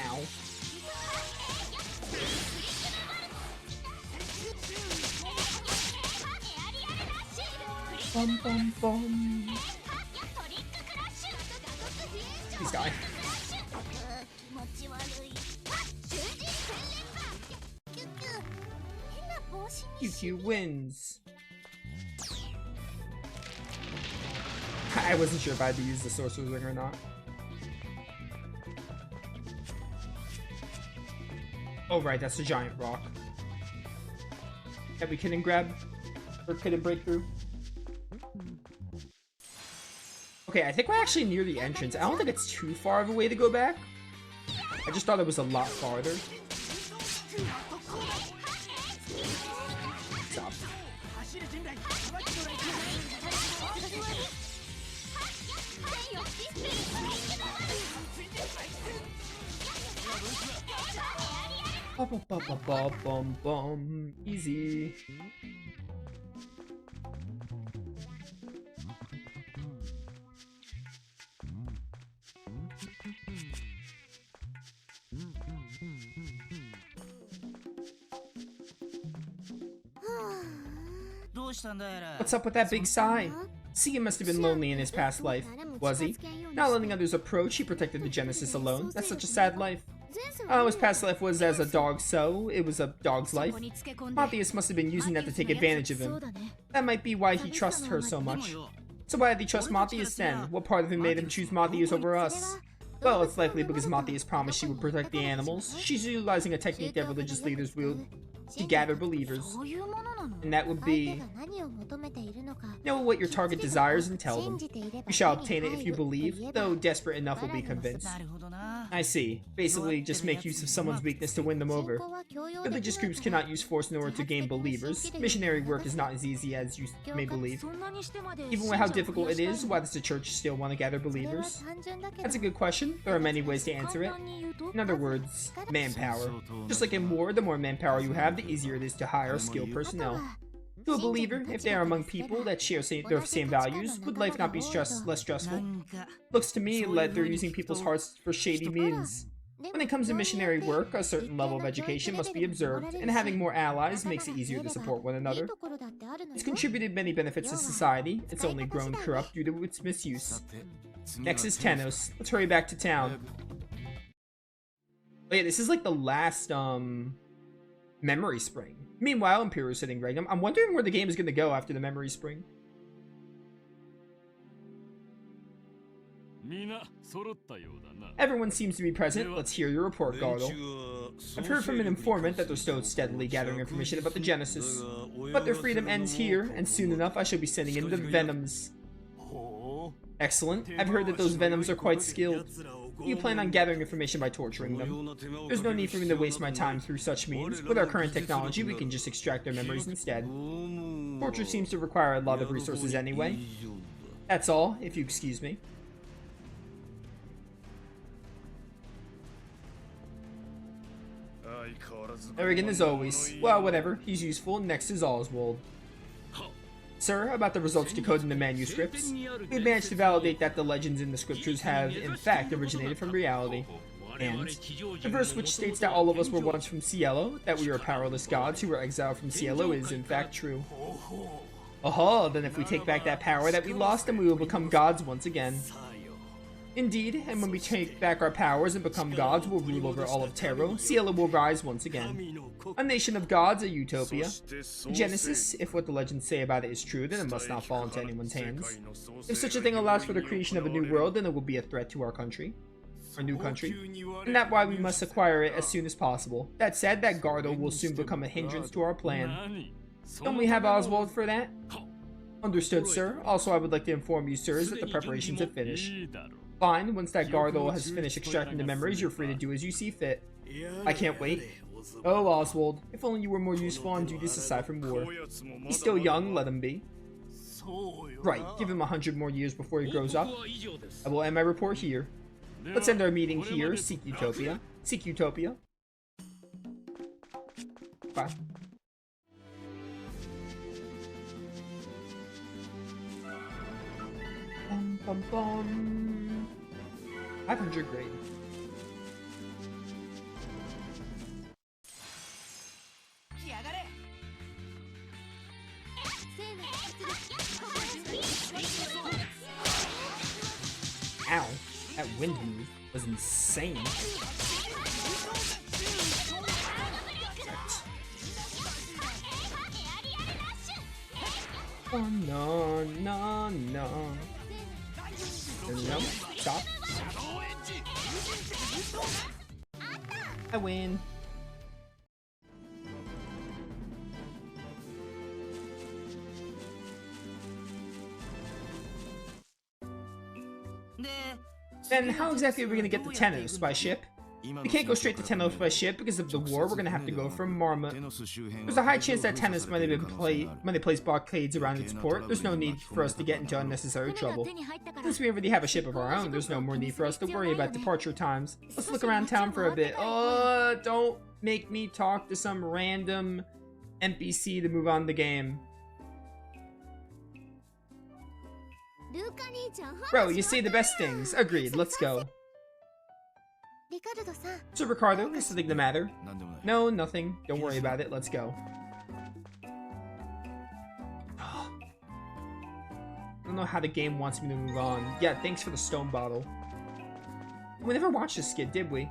Ow. Bum, bum, bum. Please die. QQ wins. I wasn't sure if I had to use the Sorcerer's Ring or not. Oh right, that's a giant rock that we couldn't grab or couldn't break through. Okay, I think we're actually near the entrance. I don't think it's too far of a way to go back. I just thought it was a lot farther. Stop. Bum. Easy. What's up with that big sigh? Sia must have been lonely in his past life. Was he? Not letting others approach, he protected the Genesis alone. That's such a sad life. Oh, his past life was as a dog, so it was a dog's life. Matthias must have been using that to take advantage of him. That might be why he trusts her so much. So why did he trust Matthias then? What part of him made him choose Matthias over us? Well, it's likely because Matthias promised she would protect the animals. She's utilizing a technique that religious leaders wield to gather believers. And that would be... Know what your target desires and tell them. You shall obtain it if you believe, though desperate enough will be convinced. I see. Basically, just make use of someone's weakness to win them over. Religious groups cannot use force in order to gain believers. Missionary work is not as easy as you may believe. Even with how difficult it is, why does the church still want to gather believers? That's a good question. There are many ways to answer it. In other words, manpower. Just like in war, the more manpower you have, the easier it is to hire skilled personnel. To a believer, if they are among people that share their same values, would life not be less stressful? Looks to me like they're using people's hearts for shady means. When it comes to missionary work, a certain level of education must be observed, and having more allies makes it easier to support one another. It's contributed many benefits to society. It's only grown corrupt due to its misuse. Next is Tenos. Let's hurry back to town. Oh yeah, this is like the last, memory spring. Meanwhile, Imperial's sitting right. I'm wondering where the game is going to go after the memory spring. Everyone seems to be present. Let's hear your report, Gardel. I've heard from an informant that they're still steadily gathering information about the Genesis. But their freedom ends here, and soon enough I shall be sending in the Venoms. Excellent. I've heard that those Venoms are quite skilled. You plan on gathering information by torturing them. There's no need for me to waste my time through such means. With our current technology, we can just extract their memories instead. Torture seems to require a lot of resources anyway. That's all, if you excuse me. Arrogant as always. Well, whatever. He's useful. Next is Oswald. Sir, about the results decoded in the manuscripts, we managed to validate that the legends in the scriptures have, in fact, originated from reality. And the verse which states that all of us were once from Cielo, that we were powerless gods who were exiled from Cielo, is in fact true. Aha, then if we take back that power that we lost, then we will become gods once again. Indeed, and when we take back our powers and become gods, we'll rule over all of Terro. Cielo will rise once again. A nation of gods, a utopia. Genesis, if what the legends say about it is true, then it must not fall into anyone's hands. If such a thing allows for the creation of a new world, then it will be a threat to our country. Our new country. And that's why we must acquire it as soon as possible. That said, that Gardel will soon become a hindrance to our plan. Don't we have Oswald for that? Understood, sir. Also, I would like to inform you, sirs, that the preparations have finished. Fine, once that Gardel has finished extracting the memories, you're free to do as you see fit. I can't wait. Oh, Oswald, if only you were more useful on duties aside from war. He's still young, let him be. Right, give him 100 more years before he grows up. I will end my report here. Let's end our meeting here. Seek Utopia. Seek Utopia. Bye. Bum, bum, bum. 500 grade. Ow. That wind move was insane. Oh, no, no, no. No, stop. I win. Then how exactly are we gonna get to Tenos? By ship? We can't go straight to Tenos by ship because of the war. We're gonna have to go from Marmot. There's a high chance that Tenos might have placed blockades around its port. There's no need for us to get into unnecessary trouble. Since we already have a ship of our own, there's no more need for us to worry about departure times. Let's look around town for a bit. Oh, don't make me talk to some random NPC to move on the game. Bro, you say the best things. Agreed, let's go. So Ricardo, is something the matter? No, nothing. Don't worry about it, let's go. I don't know how the game wants me to move on. Yeah, thanks for the stone bottle. We never watched this skit, did we?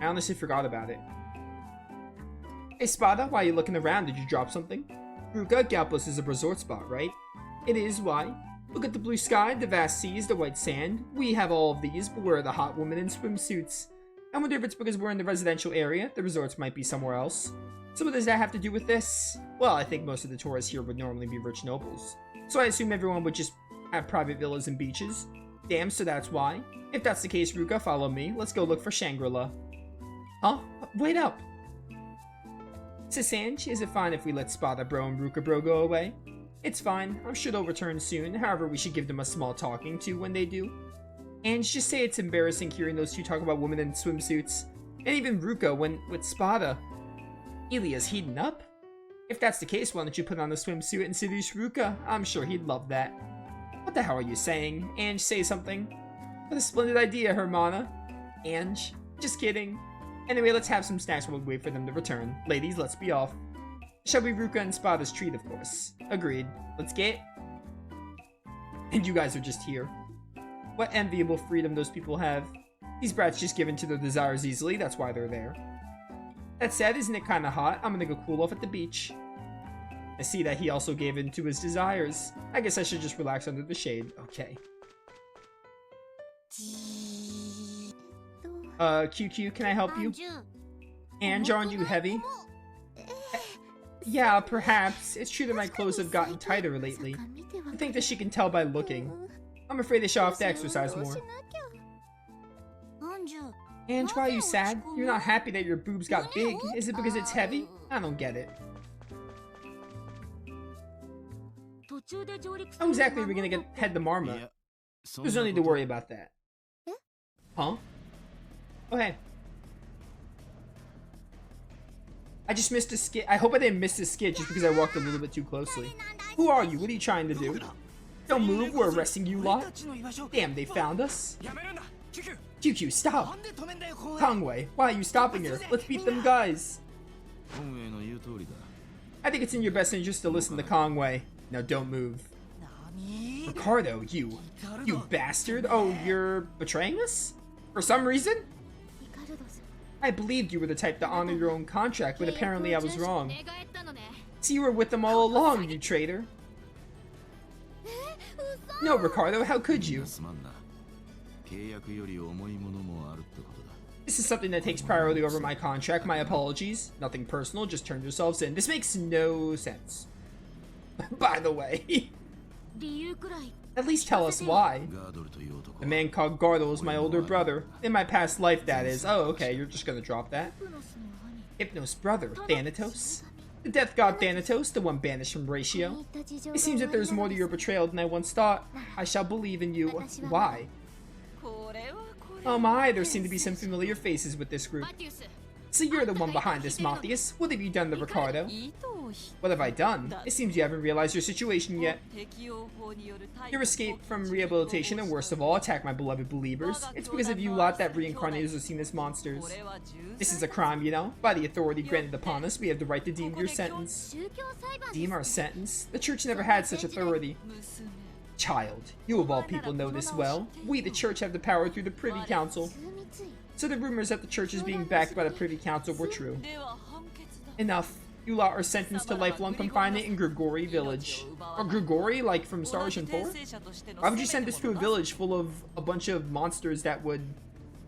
I honestly forgot about it. Hey Spada, why are you looking around? Did you drop something? Ruka, Galpos is a resort spot, right? It is, why? Look at the blue sky, the vast seas, the white sand. We have all of these, but where are the hot women in swimsuits? I wonder if it's because we're in the residential area. The resorts might be somewhere else. So what does that have to do with this? Well, I think most of the tourists here would normally be rich nobles. So I assume everyone would just have private villas and beaches. Damn, so that's why. If that's the case, Ruka, follow me. Let's go look for Shangri-La. Huh? Wait up! Sisange, is it fine if we let Spada Bro and Ruka Bro go away? It's fine. I'm sure they'll return soon. However, we should give them a small talking to when they do. And just say it's embarrassing hearing those two talk about women in swimsuits. And even Ruka with Spada. Ilia's heating up? If that's the case, why don't you put on a swimsuit and seduce Ruka? I'm sure he'd love that. What the hell are you saying? Ange, say something. What a splendid idea, Hermana. Ange, just kidding. Anyway, let's have some snacks while we wait for them to return. Ladies, let's be off. Shall we Ruka and Spada's treat, of course. Agreed. Let's get... And you guys are just here. What enviable freedom those people have. These brats just give in to their desires easily, that's why they're there. That said, isn't it kinda hot? I'm gonna go cool off at the beach. I see that he also gave in to his desires. I guess I should just relax under the shade. Okay. QQ, can I help you? Ange, aren't you heavy? Yeah, perhaps. It's true that my clothes have gotten tighter lately. I think that she can tell by looking. I'm afraid I shall have to exercise more. Ange, why are you sad? You're not happy that your boobs got big. Is it because it's heavy? I don't get it. How exactly are we gonna head to Marmot? There's no need to worry about that. Huh? Oh, hey. I just missed a skit. I hope I didn't miss this skit just because I walked a little bit too closely. Who are you? What are you trying to do? Don't move, we're arresting you lot. Damn, they found us. QQ, stop. Kangwei, why are you stopping her? Let's beat them guys. I think it's in your best interest to listen to Kangwei. Now don't move. Ricardo, you bastard. Oh, you're betraying us? For some reason? I believed you were the type to honor your own contract, but apparently I was wrong. So you were with them all along, you traitor. No, Ricardo, how could you? This is something that takes priority over my contract. My apologies. Nothing personal, just turn yourselves in. This makes no sense. By the way. At least tell us why. The man called Gardel is my older brother. In my past life, that is. Oh, okay, you're just gonna drop that. Hypnos' brother, Thanatos? The death god Thanatos, the one banished from Ratio. It seems that there's more to your betrayal than I once thought. I shall believe in you. Why? Oh my, there seem to be some familiar faces with this group. So you're the one behind this, Matthias. What have you done to Ricardo? What have I done? It seems you haven't realized your situation yet. Your escape from rehabilitation and worst of all, attack my beloved believers. It's because of you lot that reincarnators are seen as monsters. This is a crime, you know. By the authority granted upon us, we have the right to deem your sentence. Deem our sentence? The church never had such authority. Child, you of all people know this well. We, the church, have the power through the Privy Council. So the rumors that the church is being backed by the Privy Council were true. Enough. You lot are sentenced to lifelong confinement in Grigori Village. Or Grigori, like from Star Ocean 4? Why would you send this to a village full of a bunch of monsters that would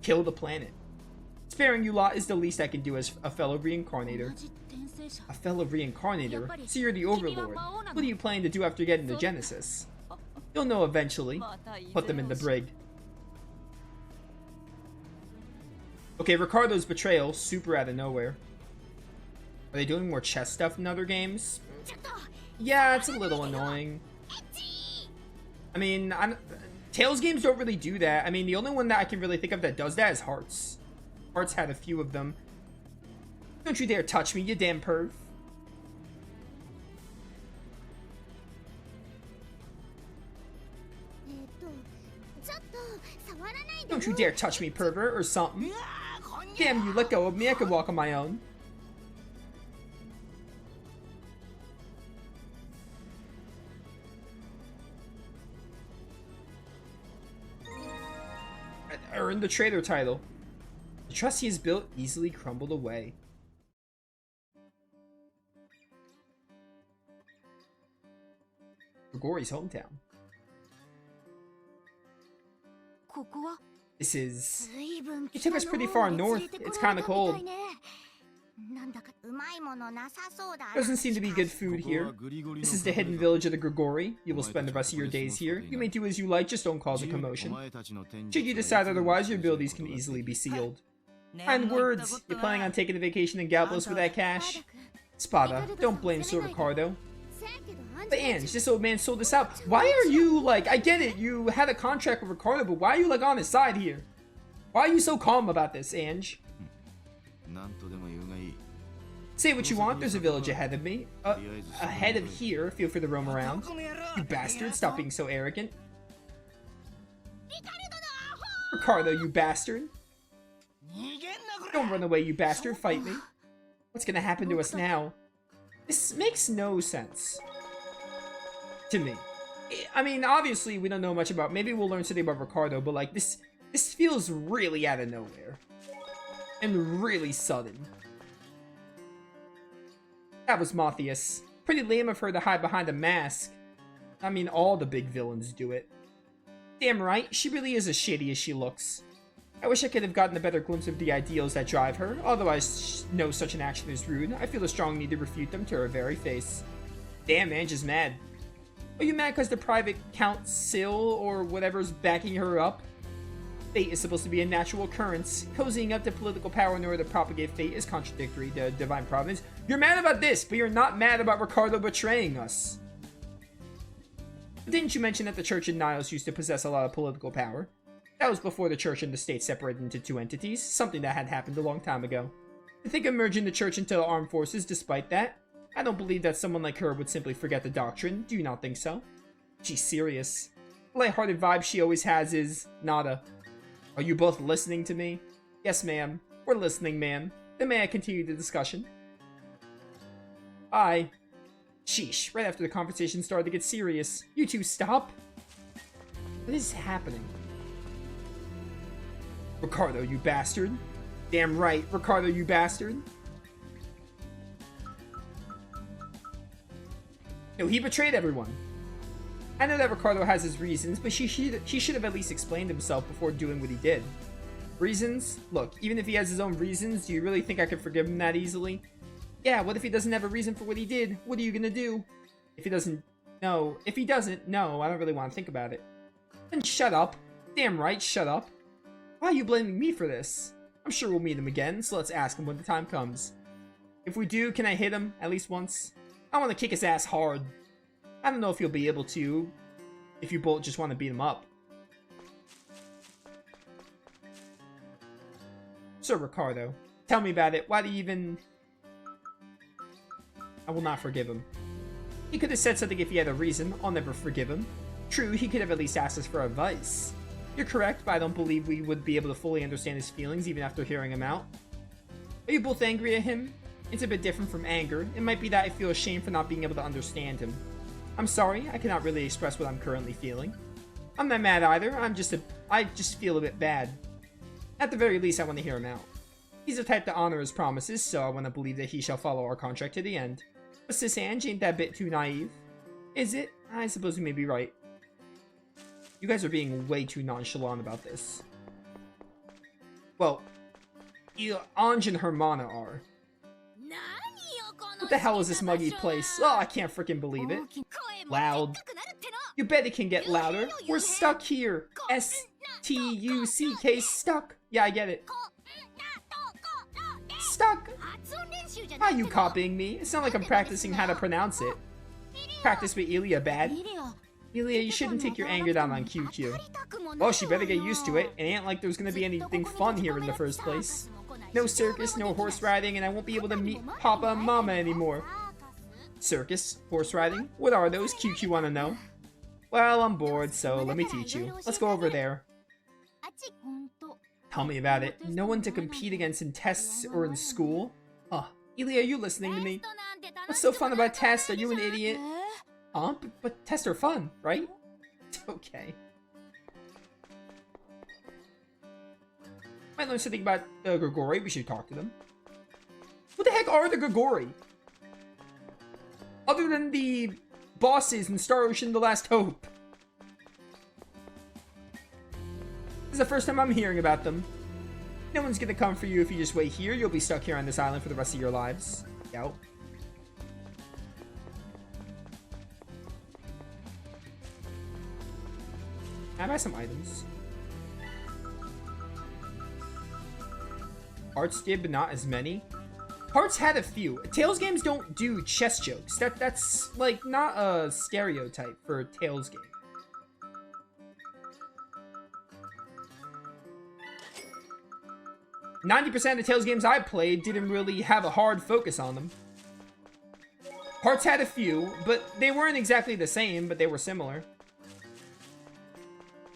kill the planet? Sparing you lot is the least I can do as a fellow reincarnator. A fellow reincarnator? So you're the Overlord. What are you planning to do after getting the Genesis? You'll know eventually. Put them in the brig. Okay, Ricardo's Betrayal, super out of nowhere. Are they doing more chess stuff in other games? Yeah, it's a little annoying. I mean, Tales games don't really do that. I mean, the only one that I can really think of that does that is Hearts. Hearts had a few of them. Don't you dare touch me, you damn perv. Don't you dare touch me, pervert, or something. Damn you, let go of me, I can walk on my own. I earned the trader title. The trust he has built easily crumbled away. Grigori's hometown. This is... It took us pretty far north. It's kind of cold. Doesn't seem to be good food here. This is the hidden village of the Grigori. You will spend the rest of your days here. You may do as you like, just don't cause a commotion. Should you decide otherwise, your abilities can easily be sealed. Kind words. You're planning on taking a vacation in Galapagos with that cash? Spada, don't blame Sir Ricardo. But Ange, this old man sold us out. Why are you, like, I get it, you had a contract with Ricardo, but why are you, like, on his side here? Why are you so calm about this, Ange? Say what you want, there's a village ahead of me. Ahead of here, feel free to roam around. You bastard, stop being so arrogant. Ricardo, you bastard. Don't run away, you bastard, fight me. What's gonna happen to us now? This makes no sense. To me. I mean, obviously, we don't know much about... Maybe we'll learn something about Ricardo, but, like, this feels really out of nowhere. And really sudden. That was Matthias. Pretty lame of her to hide behind a mask. I mean, all the big villains do it. Damn right, she really is as shady as she looks. I wish I could have gotten a better glimpse of the ideals that drive her, although I know such an action is rude. I feel a strong need to refute them to her very face. Damn, Ange is mad. Are you mad because the private council or whatever's backing her up? Fate is supposed to be a natural occurrence. Cozying up to political power in order to propagate fate is contradictory to divine providence. You're mad about this, but you're not mad about Ricardo betraying us. Didn't you mention that the church in Niles used to possess a lot of political power? That was before the church and the state separated into two entities, something that had happened a long time ago. To think of merging the church into the armed forces despite that? I don't believe that someone like her would simply forget the doctrine. Do you not think so? She's serious. The lighthearted vibe she always has is nada. Are you both listening to me? Yes, ma'am. We're listening, ma'am. Then may I continue the discussion? Aye. Sheesh, right after the conversation started to get serious. You two stop. What is happening? Ricardo, you bastard. Damn right, Ricardo, you bastard. No, he betrayed everyone. I know that Ricardo has his reasons, but he should have at least explained himself before doing what he did. Reasons? Look, even if he has his own reasons, do you really think I could forgive him that easily? Yeah, what if he doesn't have a reason for what he did? What are you gonna do? If he doesn't, no. If he doesn't, no, I don't really want to think about it. Then shut up. Damn right, shut up. Why are you blaming me for this? I'm sure we'll meet him again, so let's ask him when the time comes. If we do, can I hit him at least once? I want to kick his ass hard. I don't know if you'll be able to, if you both just want to beat him up. Sir Ricardo, tell me about it. Why do you even... I will not forgive him. He could have said something if he had a reason. I'll never forgive him. True, he could have at least asked us for advice. You're correct, but I don't believe we would be able to fully understand his feelings even after hearing him out. Are you both angry at him? It's a bit different from anger. It might be that I feel ashamed for not being able to understand him. I'm sorry, I cannot really express what I'm currently feeling. I'm not mad either, I just feel a bit bad. At the very least, I want to hear him out. He's the type to honor his promises, so I want to believe that he shall follow our contract to the end. But Sis Ange, ain't that bit too naive? Is it? I suppose you may be right. You guys are being way too nonchalant about this. Well, Ange and Hermana are. What the hell is this muggy place? Oh, I can't freaking believe it. Loud. You bet it can get louder. We're stuck here. S-T-U-C-K, stuck. Yeah, I get it. Stuck. Why are you copying me? It's not like I'm practicing how to pronounce it. Practice with Ilya bad. Ilya, you shouldn't take your anger down on QQ. Well, she better get used to it. It ain't like there's gonna be anything fun here in the first place. No circus, no horse riding, and I won't be able to meet Papa and Mama anymore. Circus? Horse riding? What are those? QQ wanna know. Well, I'm bored, so let me teach you. Let's go over there. Tell me about it. No one to compete against in tests or in school? Ilya, are you listening to me? What's so fun about tests? Are you an idiot? But tests are fun, right? Okay. Might learn something about Grigori. We should talk to them. What the heck are the Grigori? Other than the bosses in Star Ocean: The Last Hope. This is the first time I'm hearing about them. No one's gonna come for you if you just wait here. You'll be stuck here on this island for the rest of your lives. Yep. Can I buy some items? Hearts did, but not as many. Hearts had a few. Tales games don't do chess jokes. That's like not a stereotype for a Tales game. %90 of Tales games I played didn't really have a hard focus on them. Hearts had a few, but they weren't exactly the same, but they were similar.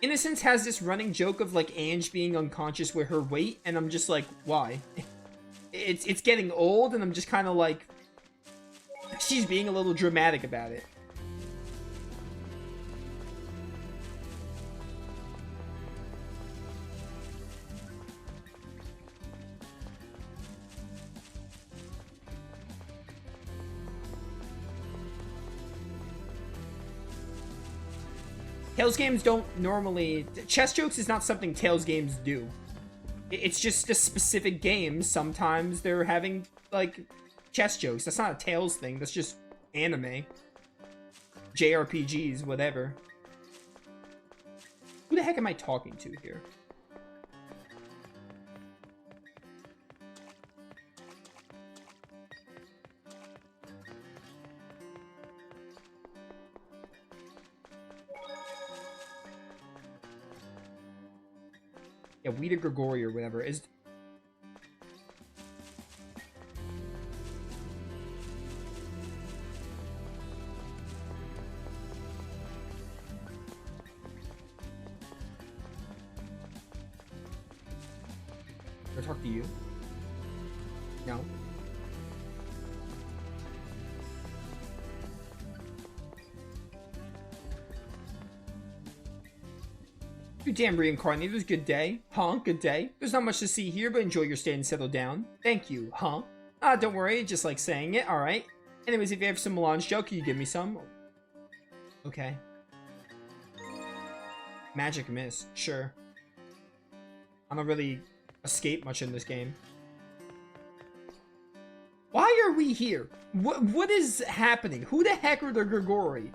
Innocence has this running joke of like Ange being unconscious with her weight, and I'm just like, why? It's getting old, and I'm just kind of like, she's being a little dramatic about it. Tales games don't normally... Chess jokes is not something Tales games do. It's just a specific game. Sometimes they're having, like, chess jokes. That's not a Tales thing. That's just anime. JRPGs, whatever. Who the heck am I talking to here? Yeah, Weta Grigori or whatever is... Can I talk to you? No. You damn reincarnated, good day. Huh? Good day. There's not much to see here, but enjoy your stay and settle down. Thank you. Huh? Don't worry, just like saying it, alright. Anyways, if you have some melange gel, can you give me some? Okay. Magic Mist, sure. I don't really escape much in this game. Why are we here? What is happening? Who the heck are the Grigori?